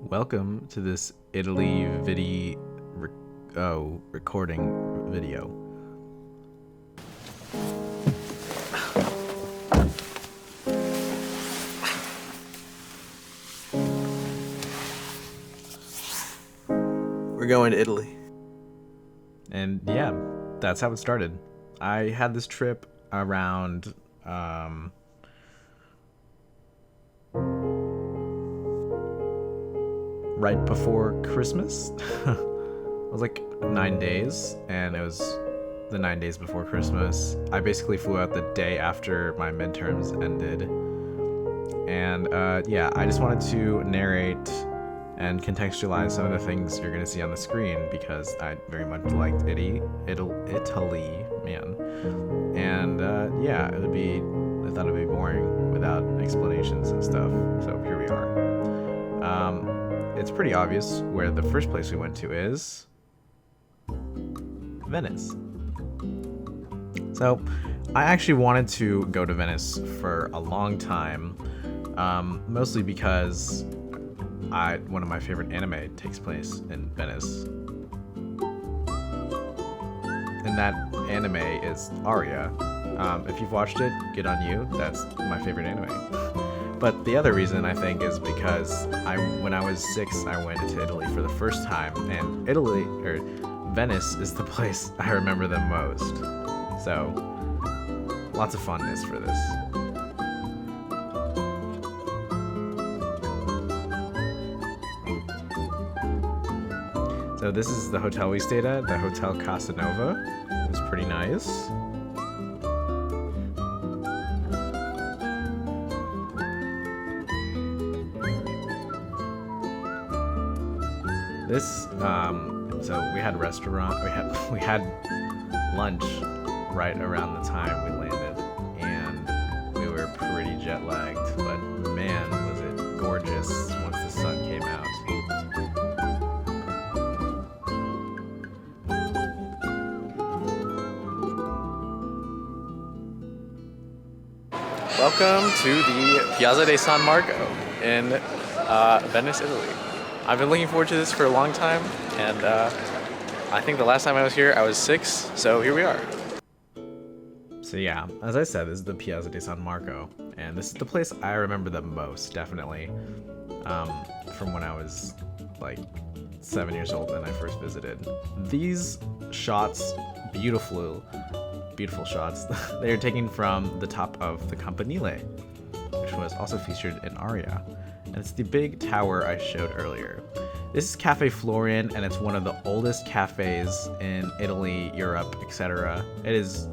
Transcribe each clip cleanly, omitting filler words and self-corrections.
Welcome to this Italy recording video. We're going to Italy. And yeah, that's how it started. I had this trip around right before Christmas. It was like 9 days, and it was the 9 days before Christmas. I basically flew out the day after my midterms ended. And yeah, I just wanted to narrate and contextualize some of the things you're going to see on the screen because I very much liked Italy, man. And yeah, I thought it would be boring without explanations and stuff. So here we are. It's pretty obvious where the first place we went to is Venice. So I actually wanted to go to Venice for a long time, mostly because one of my favorite anime takes place in Venice. And that anime is Aria. If you've watched it, good on you. That's my favorite anime. But the other reason I think is because when I was 6, I went to Italy for the first time, and Venice is the place I remember the most. So, lots of funness for this. So this is the hotel we stayed at, the Hotel Casanova. It was pretty nice. So we had we had lunch right around the time we landed, and we were pretty jet lagged, but man, was it gorgeous once the sun came out. Welcome to the Piazza di San Marco in Venice, Italy. I've been looking forward to this for a long time, and I think the last time I was here, I was 6, so here we are. So yeah, as I said, this is the Piazza di San Marco, and this is the place I remember the most, definitely, from when I was like 7 years old and I first visited. These shots, beautiful shots, they are taken from the top of the Campanile, which was also featured in Aria. And it's the big tower I showed earlier. This is Cafe Florian, and it's one of the oldest cafes in Italy, Europe, etc. It is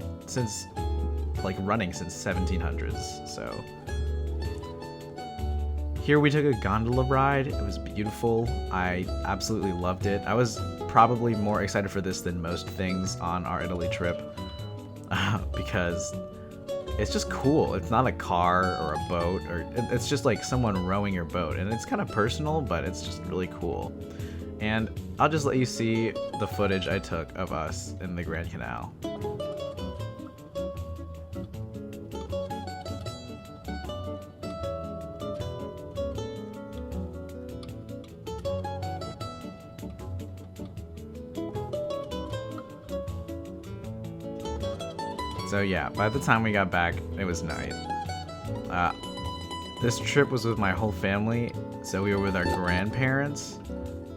running since 1700s. So here we took a gondola ride. It was beautiful. I absolutely loved it. I was probably more excited for this than most things on our Italy trip because it's just cool. It's not a car or a boat, or it's just like someone rowing your boat, and it's kind of personal, but it's just really cool. And I'll just let you see the footage I took of us in the Grand Canal. So yeah, by the time we got back, it was night. This trip was with my whole family, so we were with our grandparents,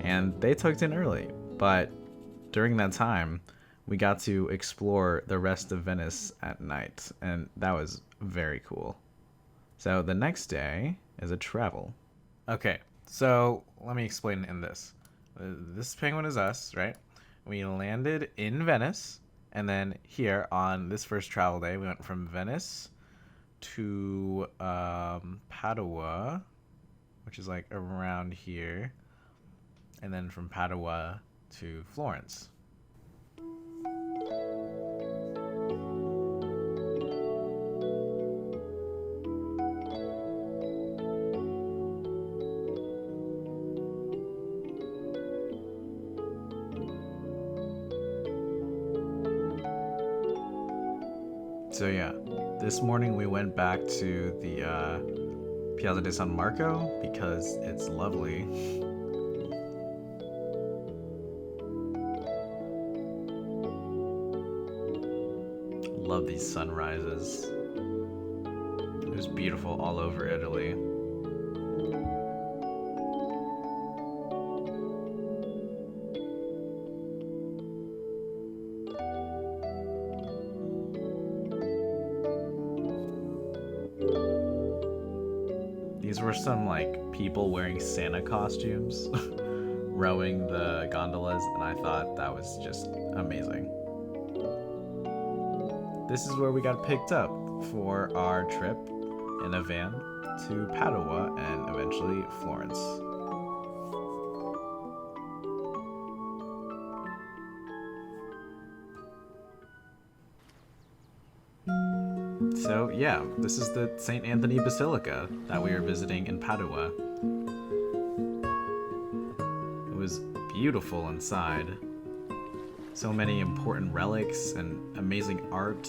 and they tucked in early. But during that time, we got to explore the rest of Venice at night, and that was very cool. So the next day is a travel. Okay, so let me explain in this. This penguin is us, right? We landed in Venice. And then here on this first travel day, we went from Venice to Padua, which is like around here. And then from Padua to Florence. So yeah, this morning we went back to the Piazza di San Marco because it's lovely. love these sunrises. It was beautiful all over Italy. These were some like people wearing Santa costumes rowing the gondolas, and I thought that was just amazing. This is where we got picked up for our trip in a van to Padua and eventually Florence. So yeah, this is the St. Anthony Basilica that we were visiting in Padua. It was beautiful inside. So many important relics and amazing art.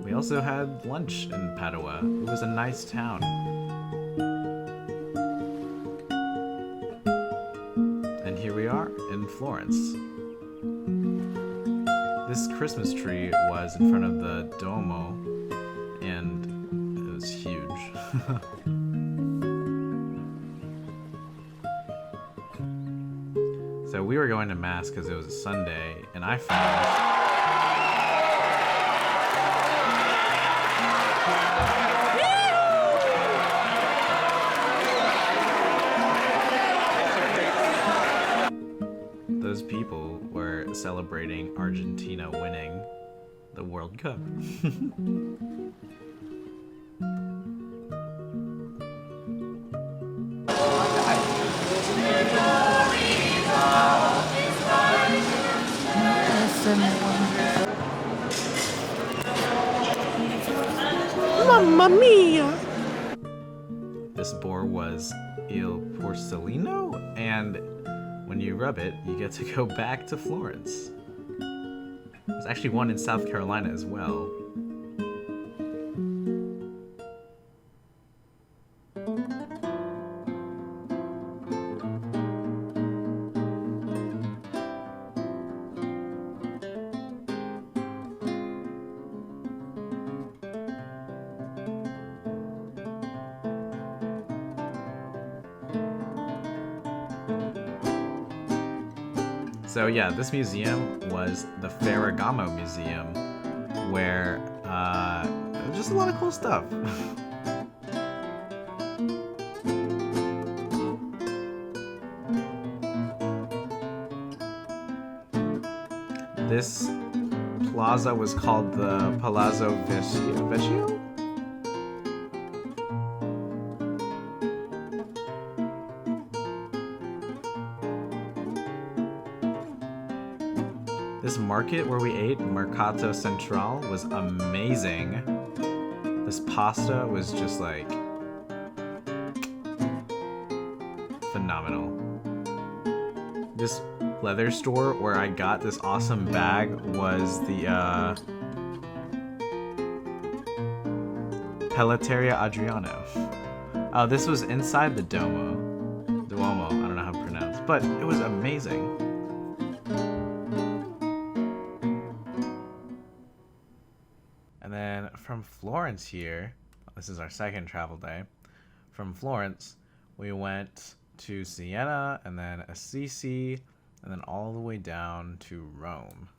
We also had lunch in Padua. It was a nice town. And here we are in Florence. This Christmas tree was in front of the Duomo, and it was huge. So we were going to Mass because it was a Sunday, and I found those people were celebrating Argentina winning the World Cup. Mamma mia! This boar was Il Porcellino, and when you rub it, you get to go back to Florence. There's actually one in South Carolina as well. So yeah, this museum was the Ferragamo Museum, where just a lot of cool stuff. This plaza was called the Palazzo Vecchio? This market where we ate, Mercato Central, was amazing. This pasta was just like phenomenal. This leather store where I got this awesome bag was the Pelletteria Adriano. Oh, this was inside the Duomo. I don't know how to pronounce, but it was amazing. And then from Florence here, this is our second travel day. From Florence, we went to Siena, and then Assisi, and then all the way down to Rome.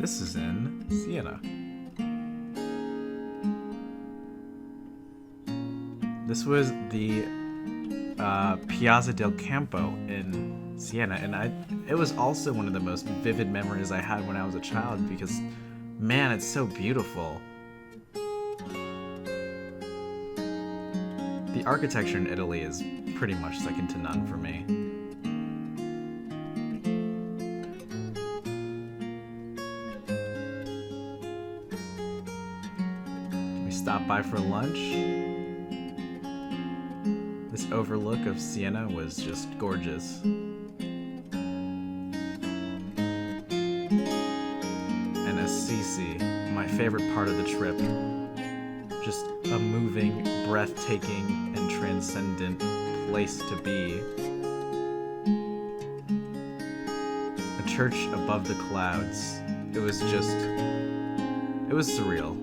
This is in Siena. This was the Piazza del Campo in Siena, and it was also one of the most vivid memories I had when I was a child because, man, it's so beautiful. The architecture in Italy is pretty much second to none for me. We stopped by for lunch. This overlook of Siena was just gorgeous. And Assisi, my favorite part of the trip. Just a moving, breathtaking, and transcendent place to be. A church above the clouds. It was surreal.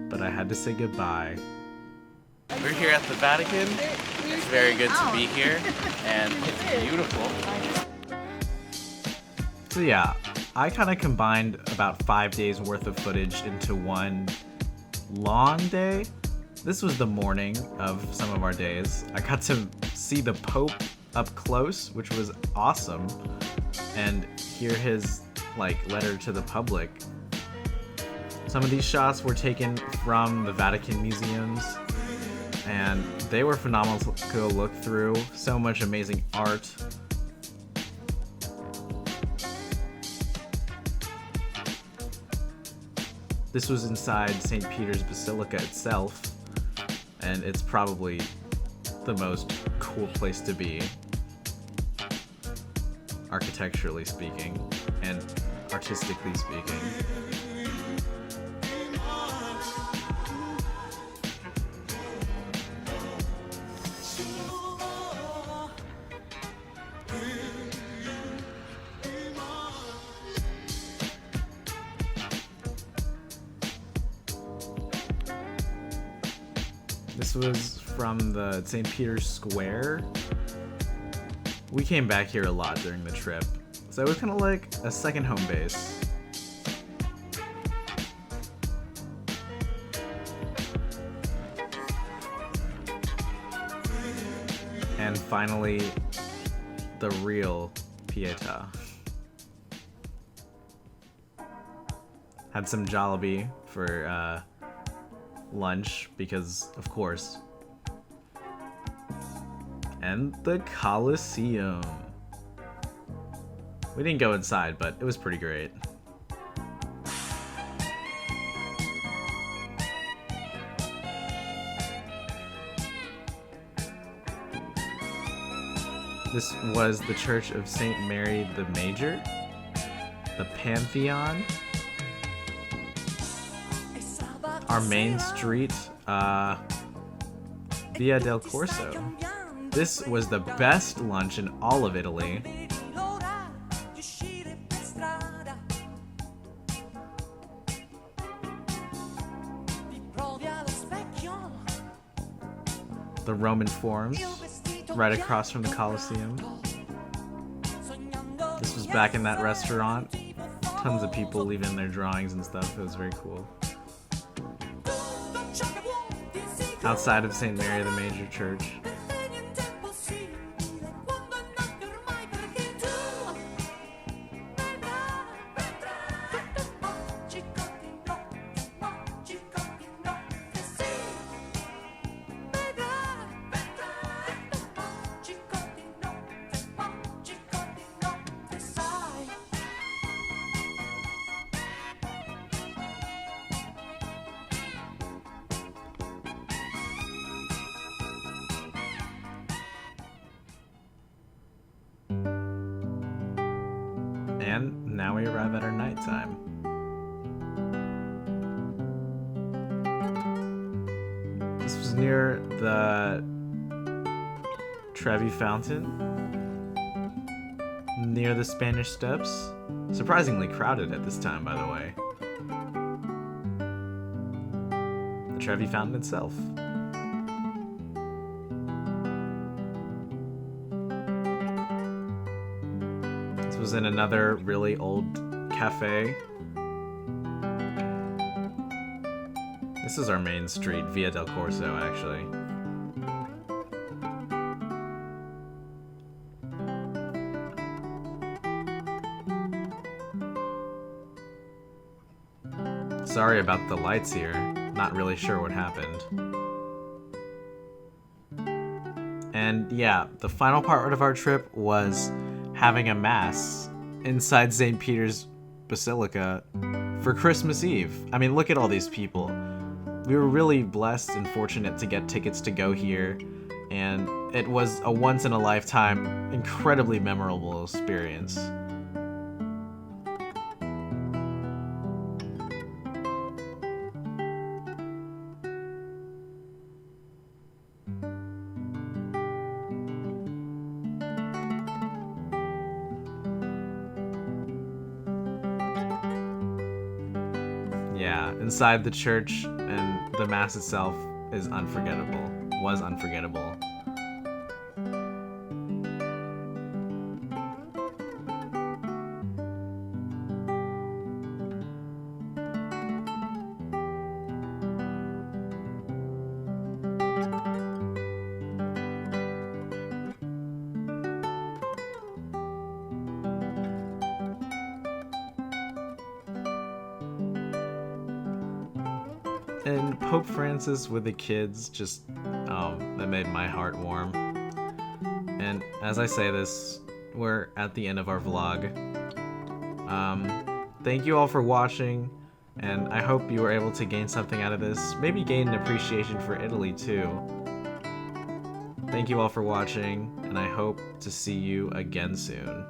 But I had to say goodbye. We're here at the Vatican. It's very good to be here, and it's beautiful. So yeah, I kind of combined about 5 days worth of footage into one long day. This was the morning of some of our days. I got to see the Pope up close, which was awesome, and hear his letter to the public. Some of these shots were taken from the Vatican museums, and they were phenomenal to go look through. So much amazing art. This was inside St. Peter's Basilica itself, and it's probably the most cool place to be, architecturally speaking, and artistically speaking. This was from the St. Peter's Square. We came back here a lot during the trip, so it was kind of like a second home base. And finally, the real Pietà. Had some Jollibee for lunch, because of course. And the Colosseum. We didn't go inside, but it was pretty great. This was the Church of St. Mary the Major, the Pantheon, our main street, Via del Corso. This was the best lunch in all of Italy. The Roman Forums, right across from the Colosseum. This was back in that restaurant. Tons of people leaving their drawings and stuff. It was very cool. Outside of St. Mary the Major Church. And now we arrive at our nighttime. This was near the Trevi Fountain, near the Spanish Steps. Surprisingly crowded at this time, by the way. The Trevi Fountain itself. Was in another really old cafe. This is our main street, Via del Corso, actually. Sorry about the lights here. Not really sure what happened. And yeah, the final part of our trip was having a mass inside St. Peter's Basilica for Christmas Eve. I mean, look at all these people. we were really blessed and fortunate to get tickets to go here, and it was a once in a lifetime, incredibly memorable experience. Yeah, inside the church and the mass itself is unforgettable. Was unforgettable. And Pope Francis with the kids just, that made my heart warm. And as I say this, we're at the end of our vlog. Thank you all for watching, and I hope you were able to gain something out of this. Maybe gain an appreciation for Italy too. Thank you all for watching, and I hope to see you again soon.